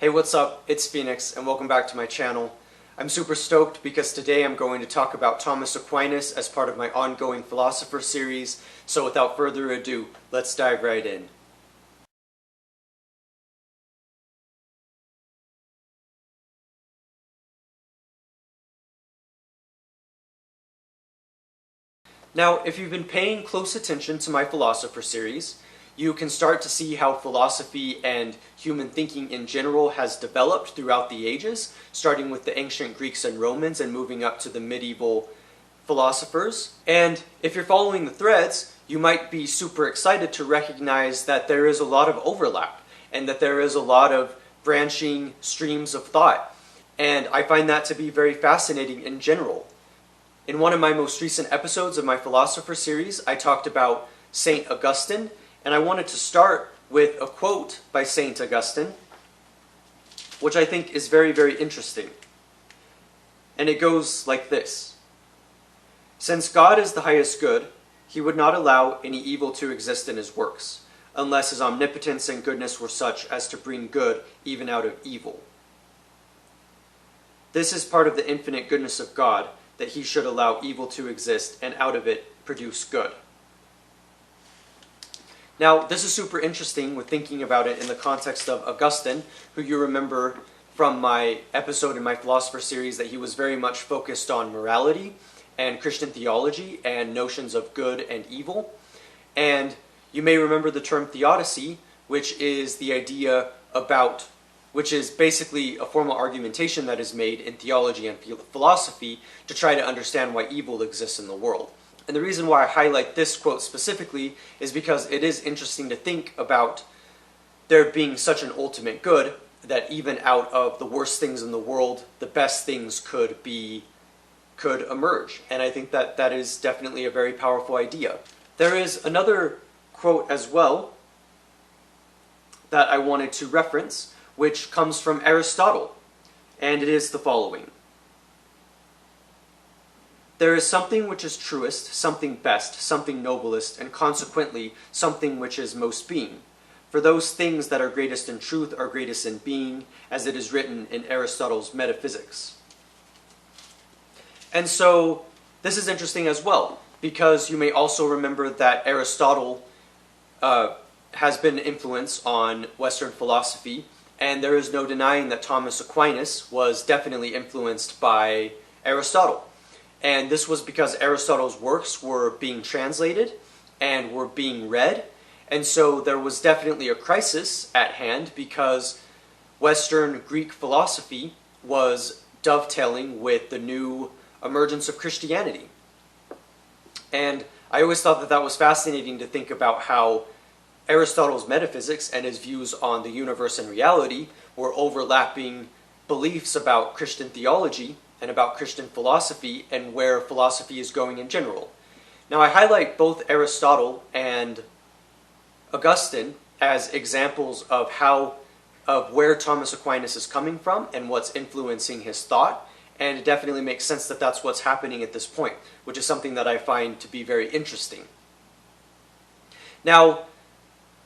Hey, what's up? It's Phoenix, and welcome back to my channel. I'm super stoked because today I'm going to talk about Thomas Aquinas as part of my ongoing Philosopher Series, so without further ado, let's dive right in. Now, if you've been paying close attention to my Philosopher Series, you can start to see how philosophy and human thinking in general has developed throughout the ages, starting with the ancient Greeks and Romans and moving up to the medieval philosophers. And if you're following the threads, you might be super excited to recognize that there is a lot of overlap and that there is a lot of branching streams of thought. And I find that to be very fascinating in general. In one of my most recent episodes of my Philosopher Series, I talked about St. Augustine, and I wanted to start with a quote by St. Augustine, which I think is very, very interesting. And it goes like this: "Since God is the highest good, he would not allow any evil to exist in his works, unless his omnipotence and goodness were such as to bring good even out of evil. This is part of the infinite goodness of God, that he should allow evil to exist and out of it produce good." Now, this is super interesting with thinking about it in the context of Augustine, who you remember from my episode in my Philosopher Series that he was very much focused on morality and Christian theology and notions of good and evil. And you may remember the term theodicy, which is the idea about, which is basically a formal argumentation that is made in theology and philosophy to try to understand why evil exists in the world. And the reason why I highlight this quote specifically is because it is interesting to think about there being such an ultimate good that even out of the worst things in the world, the best things could emerge. And I think that that is definitely a very powerful idea. There is another quote as well that I wanted to reference, which comes from Aristotle, and it is the following: "There is something which is truest, something best, something noblest, and consequently something which is most being. For those things that are greatest in truth are greatest in being, as it is written in Aristotle's Metaphysics." And so this is interesting as well, because you may also remember that Aristotle has been an influence on Western philosophy, and there is no denying that Thomas Aquinas was definitely influenced by Aristotle. And this was because Aristotle's works were being translated and were being read. And so there was definitely a crisis at hand because Western Greek philosophy was dovetailing with the new emergence of Christianity. And I always thought that that was fascinating to think about how Aristotle's metaphysics and his views on the universe and reality were overlapping beliefs about Christian theology and about Christian philosophy and where philosophy is going in general. Now, I highlight both Aristotle and Augustine as examples of where Thomas Aquinas is coming from and what's influencing his thought, and it definitely makes sense that that's what's happening at this point, which is something that I find to be very interesting. Now,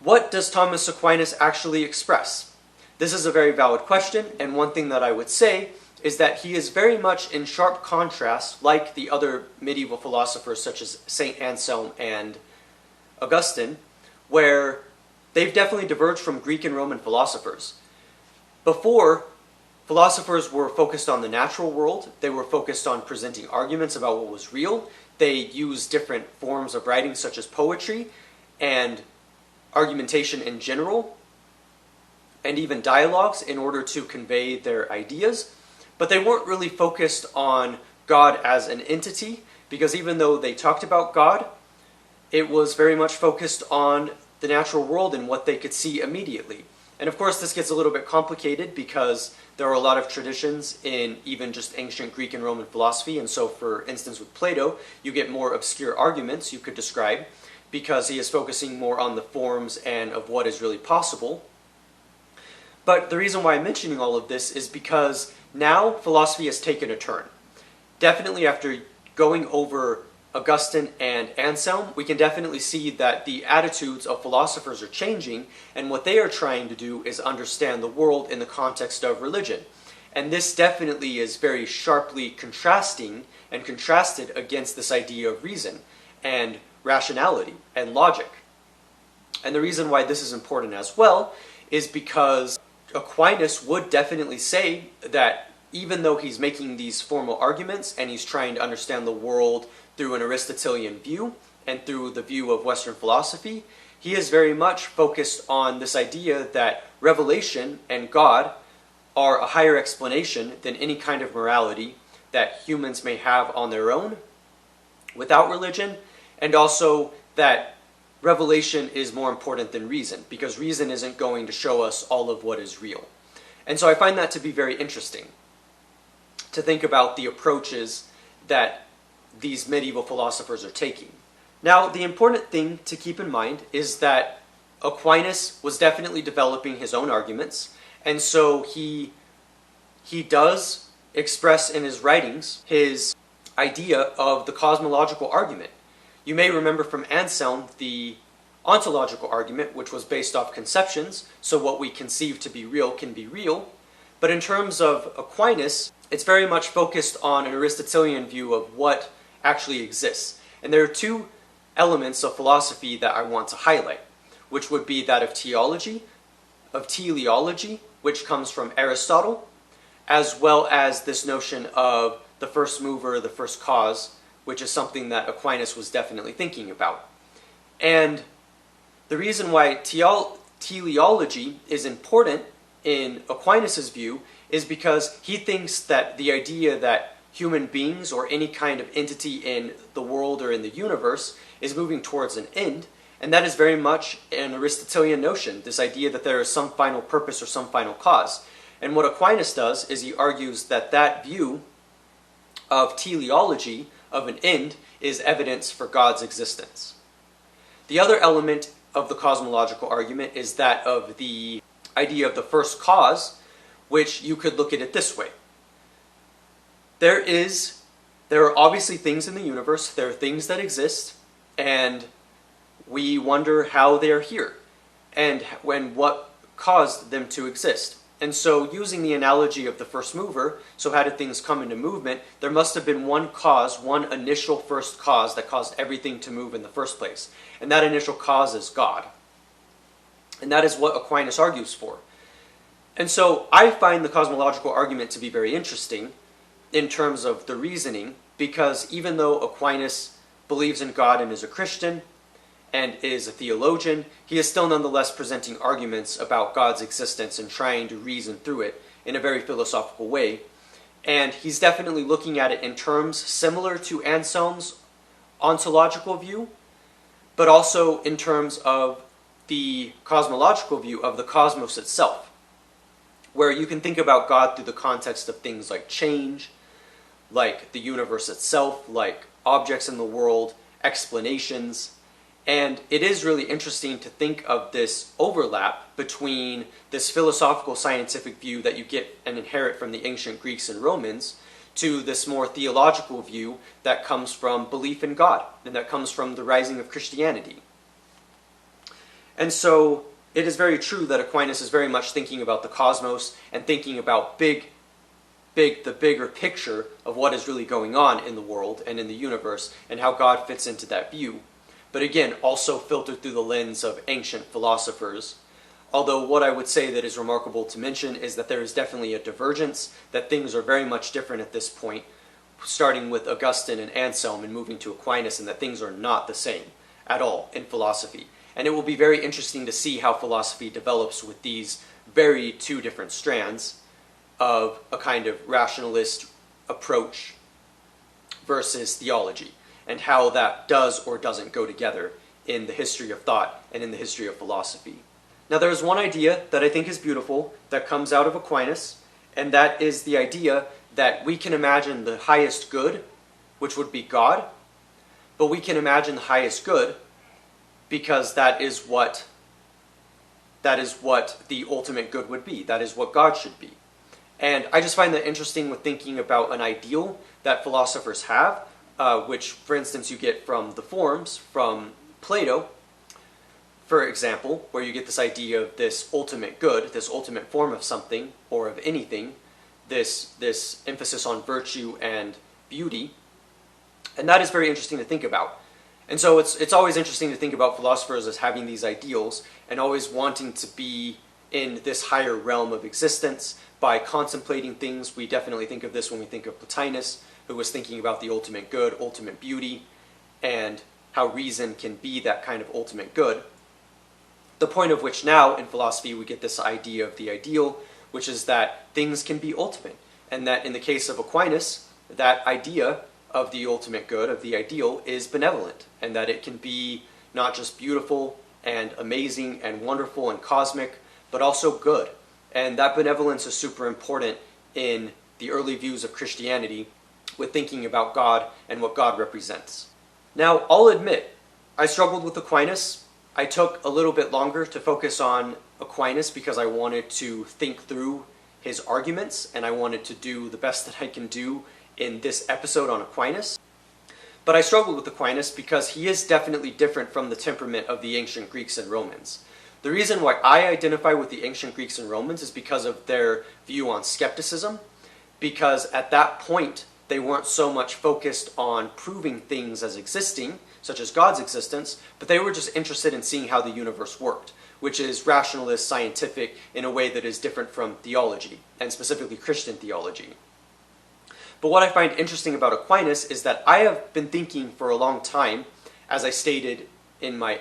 what does Thomas Aquinas actually express? This is a very valid question, and one thing that I would say is that he is very much in sharp contrast, like the other medieval philosophers such as St. Anselm and Augustine, where they've definitely diverged from Greek and Roman philosophers. Before, philosophers were focused on the natural world. They were focused on presenting arguments about what was real. They used different forms of writing such as poetry and argumentation in general, and even dialogues in order to convey their ideas. But they weren't really focused on God as an entity, because even though they talked about God, it was very much focused on the natural world and what they could see immediately. And of course, this gets a little bit complicated because there are a lot of traditions in even just ancient Greek and Roman philosophy. And so, for instance, with Plato, you get more obscure arguments you could describe because he is focusing more on the forms and of what is really possible. But the reason why I'm mentioning all of this is because now philosophy has taken a turn. Definitely after going over Augustine and Anselm, we can definitely see that the attitudes of philosophers are changing, and what they are trying to do is understand the world in the context of religion. And this definitely is very sharply contrasting and contrasted against this idea of reason and rationality and logic. And the reason why this is important as well is because Aquinas would definitely say that even though he's making these formal arguments and he's trying to understand the world through an Aristotelian view and through the view of Western philosophy, he is very much focused on this idea that revelation and God are a higher explanation than any kind of morality that humans may have on their own without religion, and also that revelation is more important than reason, because reason isn't going to show us all of what is real. And so I find that to be very interesting, to think about the approaches that these medieval philosophers are taking. Now, the important thing to keep in mind is that Aquinas was definitely developing his own arguments, and so he does express in his writings his idea of the cosmological argument. You may remember from Anselm the ontological argument, which was based off conceptions, so what we conceive to be real can be real. But in terms of Aquinas, it's very much focused on an Aristotelian view of what actually exists. And there are two elements of philosophy that I want to highlight, which would be that of theology, of teleology, which comes from Aristotle, as well as this notion of the first mover, the first cause, which is something that Aquinas was definitely thinking about. And the reason why teleology is important in Aquinas' view is because he thinks that the idea that human beings or any kind of entity in the world or in the universe is moving towards an end, and that is very much an Aristotelian notion, this idea that there is some final purpose or some final cause. And what Aquinas does is he argues that that view of teleology, of an end, is evidence for God's existence. The other element of the cosmological argument is that of the idea of the first cause, which you could look at it this way. There are obviously things in the universe, there are things that exist, and we wonder how they are here, and what caused them to exist. And so, using the analogy of the first mover, so how did things come into movement? There must have been one cause, one initial first cause that caused everything to move in the first place. And that initial cause is God. And that is what Aquinas argues for. And so, I find the cosmological argument to be very interesting in terms of the reasoning, because even though Aquinas believes in God and is a Christian, and is a theologian, he is still nonetheless presenting arguments about God's existence and trying to reason through it in a very philosophical way. And he's definitely looking at it in terms similar to Anselm's ontological view, but also in terms of the cosmological view of the cosmos itself, where you can think about God through the context of things like change, like the universe itself, like objects in the world, explanations. And it is really interesting to think of this overlap between this philosophical scientific view that you get and inherit from the ancient Greeks and Romans to this more theological view that comes from belief in God and that comes from the rising of Christianity. And so it is very true that Aquinas is very much thinking about the cosmos and thinking about the bigger picture of what is really going on in the world and in the universe and how God fits into that view. But again, also filtered through the lens of ancient philosophers. Although what I would say that is remarkable to mention is that there is definitely a divergence, that things are very much different at this point, starting with Augustine and Anselm and moving to Aquinas, and that things are not the same at all in philosophy. And it will be very interesting to see how philosophy develops with these very two different strands of a kind of rationalist approach versus theology, and how that does or doesn't go together in the history of thought and in the history of philosophy. Now there is one idea that I think is beautiful that comes out of Aquinas, and that is the idea that we can imagine the highest good, which would be God, but we can imagine the highest good because that is what the ultimate good would be. That is what God should be. And I just find that interesting with thinking about an ideal that philosophers have, which, for instance, you get from the forms from Plato, for example, where you get this idea of this ultimate good, this ultimate form of something or of anything, this emphasis on virtue and beauty, and that is very interesting to think about. And so it's always interesting to think about philosophers as having these ideals and always wanting to be in this higher realm of existence by contemplating things. We definitely think of this when we think of Plotinus, who was thinking about the ultimate good, ultimate beauty, and how reason can be that kind of ultimate good. The point of which now in philosophy we get this idea of the ideal, which is that things can be ultimate, and that in the case of Aquinas, that idea of the ultimate good, of the ideal, is benevolent, and that it can be not just beautiful and amazing and wonderful and cosmic, but also good. And that benevolence is super important in the early views of Christianity with thinking about God and what God represents. Now, I'll admit, I struggled with Aquinas. I took a little bit longer to focus on Aquinas because I wanted to think through his arguments, and I wanted to do the best that I can do in this episode on Aquinas. But I struggled with Aquinas because he is definitely different from the temperament of the ancient Greeks and Romans. The reason why I identify with the ancient Greeks and Romans is because of their view on skepticism, because at that point they weren't so much focused on proving things as existing, such as God's existence, but they were just interested in seeing how the universe worked, which is rationalist, scientific, in a way that is different from theology, and specifically Christian theology. But what I find interesting about Aquinas is that I have been thinking for a long time, as I stated in my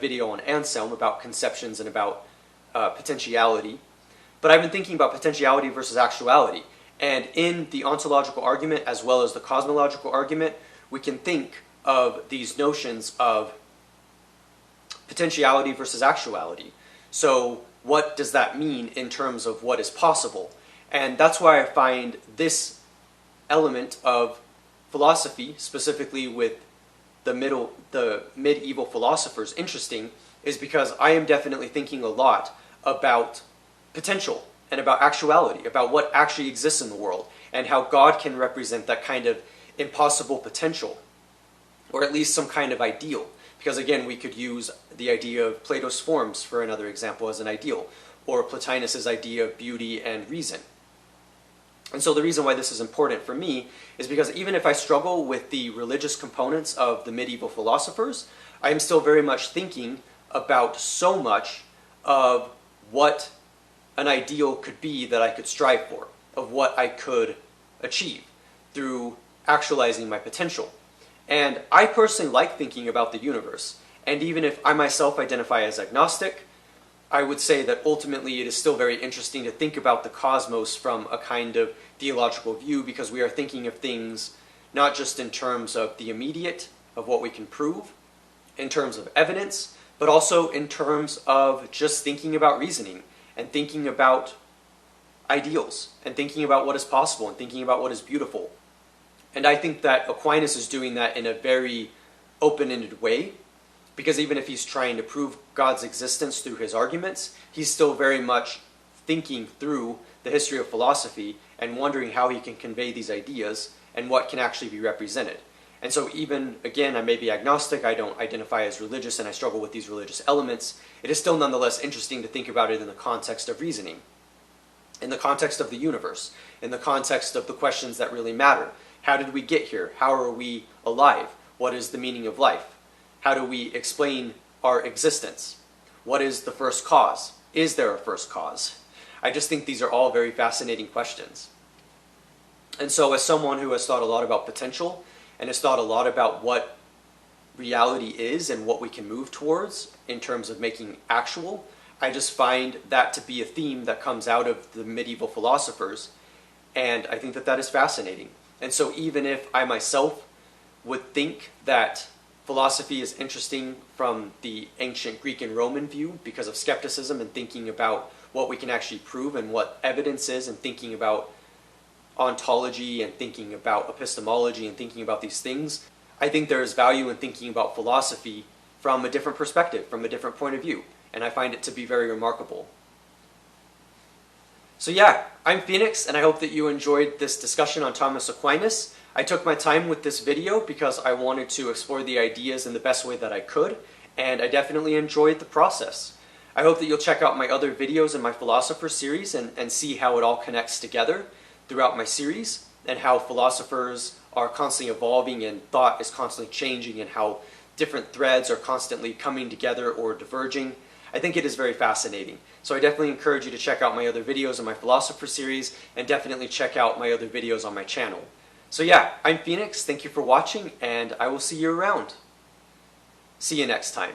video on Anselm about conceptions and about potentiality, but I've been thinking about potentiality versus actuality. And in the ontological argument as well as the cosmological argument, we can think of these notions of potentiality versus actuality. So what does that mean in terms of what is possible? And that's why I find this element of philosophy, specifically with the medieval philosophers, interesting, is because I am definitely thinking a lot about potential and about actuality, about what actually exists in the world, and how God can represent that kind of impossible potential, or at least some kind of ideal. Because again, we could use the idea of Plato's forms for another example as an ideal, or Plotinus's idea of beauty and reason. And so the reason why this is important for me is because even if I struggle with the religious components of the medieval philosophers, I am still very much thinking about so much of what an ideal could be that I could strive for, of what I could achieve through actualizing my potential. And I personally like thinking about the universe, and even if I myself identify as agnostic, I would say that ultimately it is still very interesting to think about the cosmos from a kind of theological view, because we are thinking of things not just in terms of the immediate, of what we can prove, in terms of evidence, but also in terms of just thinking about reasoning, and thinking about ideals, and thinking about what is possible, and thinking about what is beautiful. And I think that Aquinas is doing that in a very open-ended way, because even if he's trying to prove God's existence through his arguments, he's still very much thinking through the history of philosophy and wondering how he can convey these ideas and what can actually be represented. And so even, again, I may be agnostic, I don't identify as religious, and I struggle with these religious elements, it is still nonetheless interesting to think about it in the context of reasoning, in the context of the universe, in the context of the questions that really matter. How did we get here? How are we alive? What is the meaning of life? How do we explain our existence? What is the first cause? Is there a first cause? I just think these are all very fascinating questions. And so as someone who has thought a lot about potential, and has thought a lot about what reality is and what we can move towards in terms of making actual, I just find that to be a theme that comes out of the medieval philosophers, and I think that that is fascinating. And so even if I myself would think that philosophy is interesting from the ancient Greek and Roman view because of skepticism and thinking about what we can actually prove and what evidence is, and thinking about ontology and thinking about epistemology and thinking about these things, I think there is value in thinking about philosophy from a different perspective, from a different point of view, and I find it to be very remarkable. So yeah, I'm Phoenix, and I hope that you enjoyed this discussion on Thomas Aquinas. I took my time with this video because I wanted to explore the ideas in the best way that I could, and I definitely enjoyed the process. I hope that you'll check out my other videos in my Philosopher Series and see how it all connects together throughout my series, and how philosophers are constantly evolving and thought is constantly changing, and how different threads are constantly coming together or diverging. I think it is very fascinating. So I definitely encourage you to check out my other videos in my Philosopher Series, and definitely check out my other videos on my channel. So yeah, I'm Phoenix, thank you for watching, and I will see you around. See you next time.